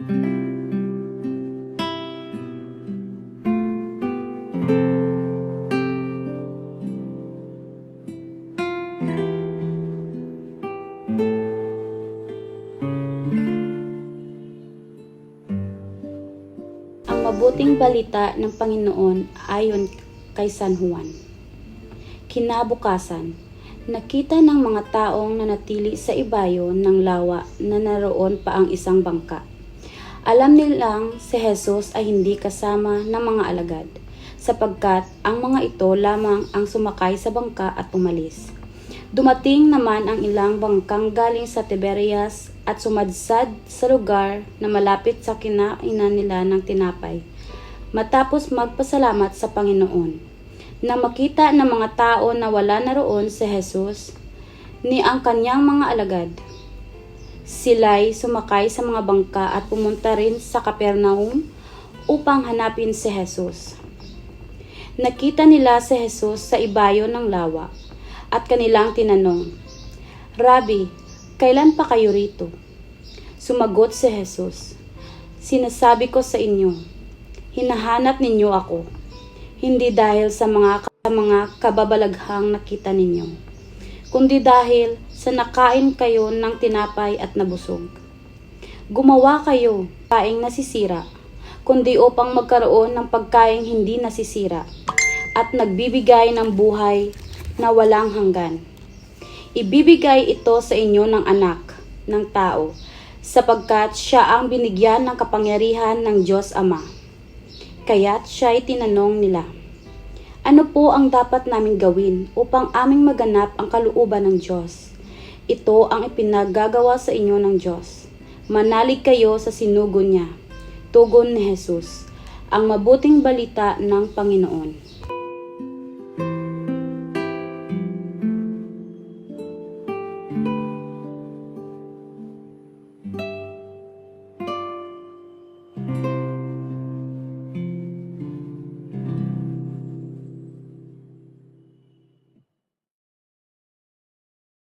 Ang mabuting balita ng Panginoon ayon kay San Juan. Kinabukasan, nakita ng mga taong nanatili sa ibayo ng lawa na naroon pa ang isang bangka. Alam nilang si Jesus ay hindi kasama ng mga alagad, sapagkat ang mga ito lamang ang sumakay sa bangka at umalis. Dumating naman ang ilang bangkang galing sa Tiberias at sumadsad sa lugar na malapit sa kinainan nila ng tinapay. Matapos magpasalamat sa Panginoon, na makita ng mga tao na wala na roon si Jesus, ni ang kanyang mga alagad. Sila'y sumakay sa mga bangka at pumunta rin sa Capernaum upang hanapin si Jesus. Nakita nila si Jesus sa ibayo ng lawa at kanilang tinanong, "Rabi, kailan pa kayo rito?" Sumagot si Jesus, "Sinasabi ko sa inyo, hinahanap ninyo ako, hindi dahil sa mga kababalaghang nakita ninyo, kundi dahil sa nakain kayo ng tinapay at nabusog. Gumawa kayo paing nasisira, kundi upang magkaroon ng pagkaing hindi nasisira at nagbibigay ng buhay na walang hanggan. Ibibigay ito sa inyo ng anak ng tao, sapagkat siya ang binigyan ng kapangyarihan ng Diyos Ama." Kaya't siya'y tinanong nila, "Ano po ang dapat naming gawin upang aming maganap ang kalooban ng Diyos?" "Ito ang ipinagagawa sa inyo ng Diyos. Manalig kayo sa sinugo niya." Tugon ni Jesus, ang mabuting balita ng Panginoon.